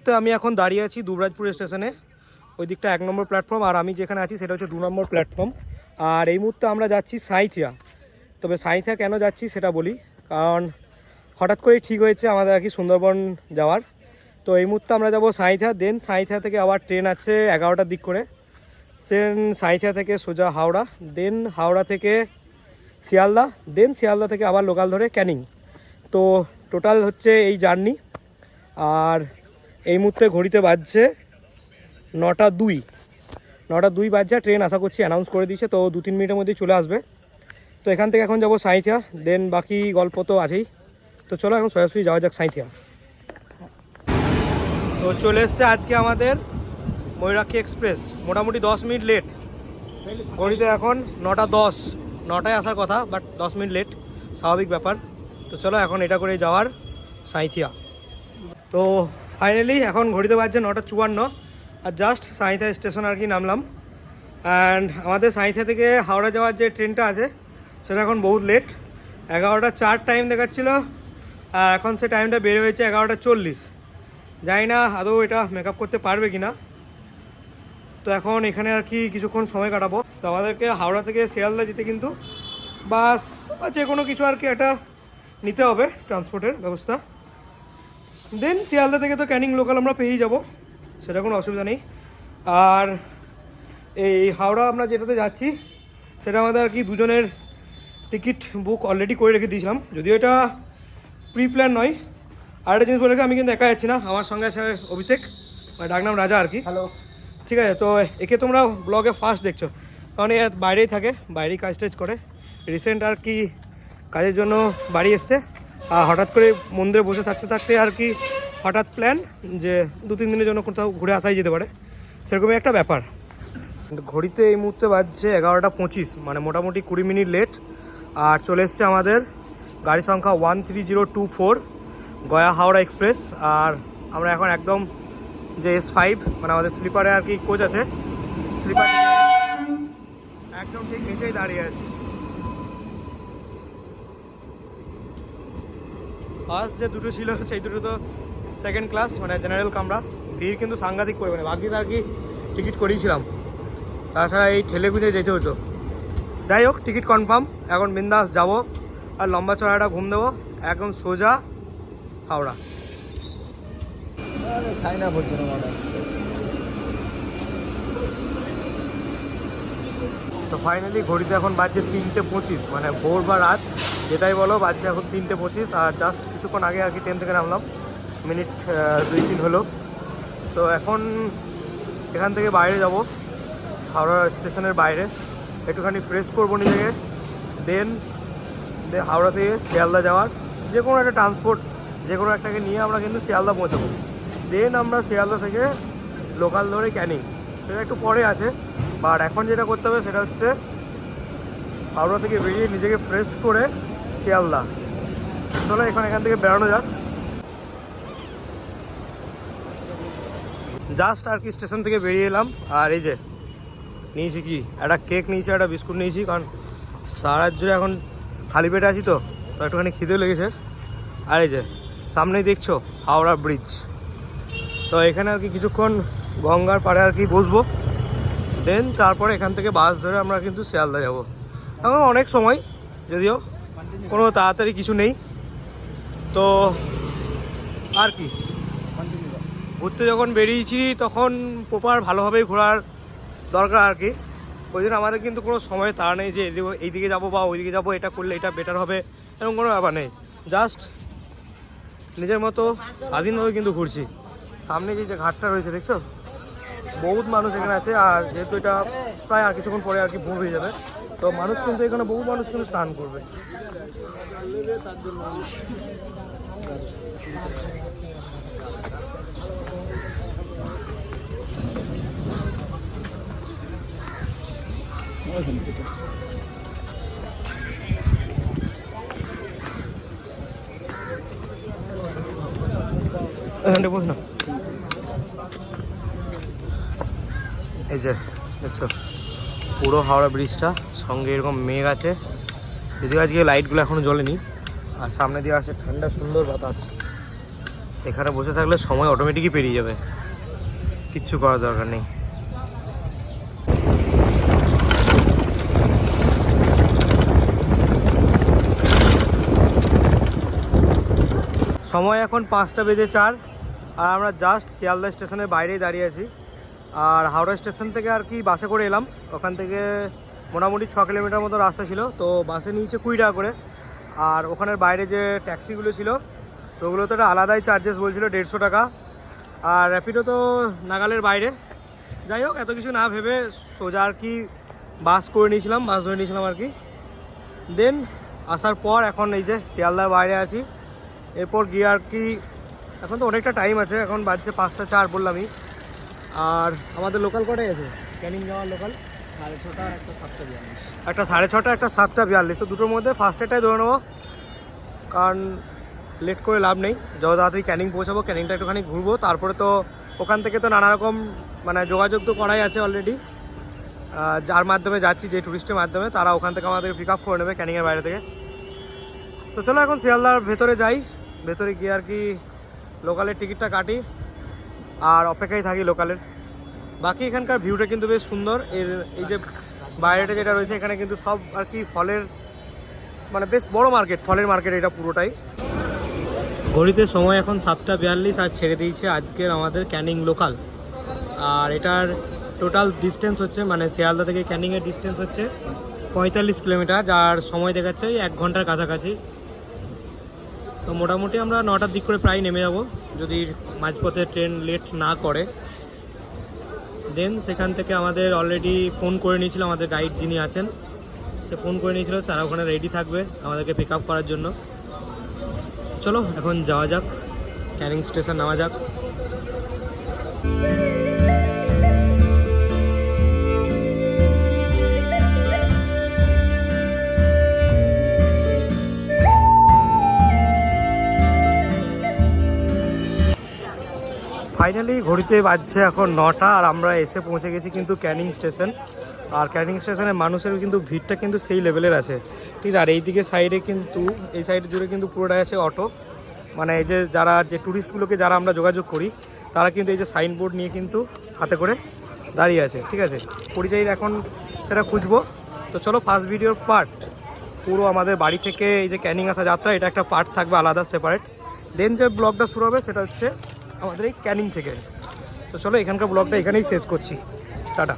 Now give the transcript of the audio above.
মুহূর্তে আমি এখন দাঁড়িয়ে আছি দুবরাজপুর স্টেশনে। ওই দিকটা 1 নম্বর প্ল্যাটফর্ম, আর আমি যেখানে আছি সেটা হচ্ছে 2 নম্বর প্ল্যাটফর্ম। আর এই মুহূর্তে আমরা যাচ্ছি সাঁইথিয়া। তবে সাঁইথিয়া কেন যাচ্ছি সেটা বলি, কারণ হঠাৎ করেই ঠিক হয়েছে আমাদের আর কি সুন্দরবন যাওয়ার। তো এই মুহূর্তে আমরা যাবো সাঁইথিয়া, দেন সাঁইথিয়া থেকে আবার ট্রেন আছে 11টার দিক করে, দেন সাঁইথিয়া থেকে সোজা হাওড়া, দেন হাওড়া থেকে শিয়ালদা, দেন শিয়ালদা থেকে আবার লোকাল ধরে ক্যানিং। তো টোটাল হচ্ছে এই জার্নি। আর এই মুহূর্তে ঘড়িতে বাজছে 9টা 2 বাজছে। ট্রেন আশা করছি অ্যানাউন্স করে দিয়েছে, তো 2-3 মিনিটের মধ্যেই চলে আসবে। তো এখান থেকে এখন যাবো সাঁইথিয়া, দেন বাকি গল্প তো আছেই। তো চলো এখন সরাসরি যাওয়া যাক সাঁইথিয়া। তো চলে এসছে আজকে আমাদের ময়ূরাক্ষী এক্সপ্রেস, মোটামুটি 10 মিনিট লেট। ঘড়িতে এখন 9টা 10, 9টায় আসার কথা, বাট 10 মিনিট লেট, স্বাভাবিক ব্যাপার। তো চলো এখন এটা করে যাওয়ার সাঁইথিয়া। তো ফাইনালি এখন ঘড়িতে বাজছে 9টা 54, আর জাস্ট সাঁইথিয়া স্টেশন আর কি নামলাম। অ্যান্ড আমাদের সাঁইথিয়া থেকে হাওড়া যাওয়ার যে ট্রেনটা আছে সেটা এখন বহুত লেট, 11টা 4 টাইম দেখাচ্ছিল, আর এখন সে টাইমটা বেড়ে হয়েছে 11টা 40। জানি না আদৌ এটা মেকআপ করতে পারবে কি না। তো এখন এখানে আর কি কিছুক্ষণ সময় কাটাবো। তো আমাদেরকে হাওড়া থেকে শিয়ালদা যেতে কিন্তু বাস বা যে কোনো কিছু আর কি একটা নিতে হবে, ট্রান্সপোর্টের ব্যবস্থা। দেন শিয়ালদা থেকে তো ক্যানিং লোকাল আমরা পেয়েই যাব, সেটা কোনো অসুবিধা নেই। আর এই হাওড়া আমরা যেটাতে যাচ্ছি সেটা আমাদের আর কি দুজনের টিকিট বুক অলরেডি করে রেখে দিয়েছিলাম, যদিও এটা প্রি প্ল্যান নয়। আর একটা জিনিস বলে রেখে, আমি কিন্তু একা যাচ্ছি না, আমার সঙ্গে আছে অভিষেক, ডাকনাম রাজা আর কি। হ্যালো, ঠিক আছে। তো একে তোমরা ব্লগে ফার্স্ট দেখছো, কারণ এ বাইরেই থাকে, বাইরেই কাজ টাজ করে। রিসেন্ট আর কি কাজের জন্য বাড়ি এসছে, আর হঠাৎ করে মন্দিরে বসে থাকতে থাকতে আর কি হঠাৎ প্ল্যান যে 2-3 দিনের জন্য কোথাও ঘুরে আসাই যেতে পারে, সেরকমই একটা ব্যাপার। ঘড়িতে এই মুহূর্তে বাজছে 11টা 25, মানে মোটামুটি 20 মিনিট লেট। আর চলে এসছে আমাদের গাড়ি সংখ্যা 13024 গয়া হাওড়া এক্সপ্রেস। আর আমরা এখন একদম যে S5, মানে আমাদের স্লিপারে আর কি কোচ আছে, স্লিপার একদম ঠিক নিচেই দাঁড়িয়ে আছে। ফার্স্ট যে দুটো ছিল সেই দুটো তো সেকেন্ড ক্লাস, মানে জেনারেল কামরা। ভিড় কিন্তু সাংঘাতিক পরিমাণে, ভাগ্যিস আর কি টিকিট করিয়েছিলাম, তাছাড়া এই ঠেলে গুঁজে যেতে হতো। যাই হোক, টিকিট কনফার্ম, এখন বিন্দাস যাবো আর লম্বা চড়াটা ঘুম দেবো, একদম সোজা হাওড়া। সাইন আপ হচ্ছে না। তো ফাইনালি ঘড়িতে এখন বাজছে 3টে 25, মানে ভোর বা রাত যেটাই বলো, বাজছে এখন 3টে 25। আর জাস্ট কিছুক্ষণ আগে আর কি ট্রেন থেকে নামলাম, মিনিট 2-3 হলো। তো এখন এখান থেকে বাইরে যাব, হাওড়া স্টেশনের বাইরে একটুখানি ফ্রেশ করবো নিজেকে। দেন হাওড়া থেকে শিয়ালদা যাওয়ার যে কোনো একটা ট্রান্সপোর্ট, যে কোনো একটাকে নিয়ে আমরা কিন্তু শিয়ালদা পৌঁছাবো। দেন আমরা শিয়ালদা থেকে লোকাল ধরে ক্যানিং, সেটা একটু পরে আছে। বাট এখন যেটা করতে হবে সেটা হচ্ছে হাওড়া থেকে বেরিয়ে নিজেকে ফ্রেশ করে শিয়ালদা। চলো এখান থেকে বেরোনো যাক। জাস্ট আর কি স্টেশন থেকে বেরিয়ে এলাম, আর এই যে নিয়েছি কি একটা কেক নিয়েছি, একটা বিস্কুট নিয়েছি, কারণ সারা জুড়ে এখন খালি পেটে আছি, তো একটুখানি খিদে লেগেছে। আর এই যে সামনেই দেখছো হাওড়া ব্রিজ। তো এখানে আর কি কিছুক্ষণ গঙ্গার পাড়ে আর কি বসবো, দেন তারপরে এখান থেকে বাস ধরে আমরা কিন্তু শিয়ালদা যাব। এখন অনেক সময়, যদিও কোনো তাড়াতাড়ি কিছু নেই। তো আর কি ঘুরতে যখন বেরিয়েছি তখন প্রপার ভালোভাবেই ঘোরার দরকার আর কি। ওই জন্য আমাদের কিন্তু কোনো সময় তাড়া নেই যে এইদিকে যাবো বা ওইদিকে যাবো, এটা করলে এটা বেটার হবে, এরকম কোনো ব্যাপার নেই। জাস্ট নিজের মতো স্বাধীনভাবে কিন্তু ঘুরছি। সামনে যে ঘাটটা রয়েছে দেখছো, বহুত মানুষ এখানে আছে। আর যেহেতু এটা প্রায় আর কিছুক্ষণ পরে আর কি ভোর হয়ে যাবে, তো মানুষ কিন্তু এখানে বহু মানুষ কিন্তু স্নান করবে। এখানটা বস না, এই যে দেখছো পুরো হাওড়া ব্রিজটা, সঙ্গে এরকম মেঘ আছে, যদিও আজকে লাইটগুলো এখনো জ্বলেনি। আর সামনে দিয়ে আছে ঠান্ডা সুন্দর বাতাস। এখানে বসে থাকলে সময় অটোমেটিকই পেরিয়ে যাবে, কিচ্ছু করার দরকার নেই। সময় এখন 5টা বেজে 4 আর আমরা জাস্ট শিয়ালদা স্টেশনের বাইরেই দাঁড়িয়ে আছি। আর হাওড়া স্টেশন থেকে আর কি বাসে করে এলাম, ওখান থেকে মোটামুটি 6 কিলোমিটার মতো রাস্তা ছিল, তো বাসে নিয়েছে 20 টাকা করে। আর ওখানের বাইরে যে ট্যাক্সিগুলো ছিল তো ওগুলো তো একটা আলাদাই চার্জেস বলছিল 150 টাকা। আর র্যাপিডো তো নাগালের বাইরে। যাই হোক, এত কিছু না ভেবে সোজা আর কি বাস করে নিয়েছিলাম, বাস ধরে নিয়েছিলাম আর কি। দেন আসার পর এখন এই যে শিয়ালদার বাইরে আছি, এরপর গিয়ে আর কি এখন তো অনেকটা টাইম আছে, এখন বাজছে 5টা 4 বললামই। আর আমাদের লোকাল কটাই আছে ক্যানিং যাওয়ার লোকাল? 6:30 আর একটা 7:42। একটা 6:30 একটা 7:42, তো দুটোর মধ্যে ফার্স্টেটাই ধরে নেবো, কারণ লেট করে লাভ নেই। যত তাড়াতাড়ি ক্যানিং পৌঁছাবো, ক্যানিংটা একটুখানি ঘুরবো, তারপরে তো ওখান থেকে তো নানা রকম মানে যোগাযোগ তো করাই আছে অলরেডি, যার মাধ্যমে যাচ্ছি, যে ট্যুরিস্টের মাধ্যমে, তারা ওখান থেকে আমাদের পিক আপ করে নেবে ক্যানিংয়ের বাইরে থেকে। তো চলো এখন শিয়ালদার ভেতরে যাই, ভেতরে গিয়ে আর কি লোকালের টিকিটটা কাটি আর অপেক্ষায় থাকি লোকালের। বাকি এখানকার ভিউটা কিন্তু বেশ সুন্দর। এই যে বাইরেটা যেটা রয়েছে এখানে কিন্তু সব আর কি ফলের মানে বেশ বড় মার্কেট, ফলের মার্কেট এটা পুরোটাই। ঘড়িতে সময় এখন 7:42 আর ছেড়ে দিয়েছে আজকের আমাদের ক্যানিং লোকাল। আর এটার টোটাল ডিস্টেন্স হচ্ছে মানে শিয়ালদা থেকে ক্যানিংয়ের ডিস্টেন্স হচ্ছে 45 কিলোমিটার, যার সময় দেখাচ্ছে 1 ঘন্টার কাছাকাছি। তো মোটামুটি আমরা 9টার দিক করে প্রায় নেমে যাব, যদি মাঝপথে ট্রেন লেট না করে। দেন সেখান থেকে আমাদের অলরেডি ফোন করে নিয়েছিল আমাদের গাইড যিনি আছেন, সে ফোন করে নিয়েছিল, তারা ওখানে রেডি থাকবে আমাদেরকে পিক আপ করার জন্য। চলো এখন যাওয়া যাক, ক্যানিং স্টেশন নামা যাক। ফাইনালি ঘড়িতে বাজছে এখন 9টা আর আমরা এসে পৌঁছে গেছি কিন্তু ক্যানিং স্টেশন। আর ক্যানিং স্টেশনে মানুষের কিন্তু ভিড়টা কিন্তু সেই লেভেলের আছে, ঠিক আছে। আর এইদিকে সাইডে কিন্তু এই সাইড জুড়ে কিন্তু পুরোটাই আছে অটো, মানে এই যে যারা যে ট্যুরিস্টগুলোকে যারা আমরা যোগাযোগ করি তারা কিন্তু এই যে সাইনবোর্ড নিয়ে কিন্তু হাতে করে দাঁড়িয়ে আছে, ঠিক আছে। পরিযায়ীর এখন সেটা খুঁজবো। তো চলো ফার্স্ট ভিডিওর পার্ট পুরো আমাদের বাড়ি থেকে এই যে ক্যানিং আসা যাত্রা, এটা একটা পার্ট থাকবে আলাদা সেপারেট। দেন যে ব্লগটা শুরু হবে সেটা হচ্ছে আমাদের এই ক্যানিং থেকে। তো চলো এখানকার ব্লগটা এখানেই শেষ করছি, টাটা।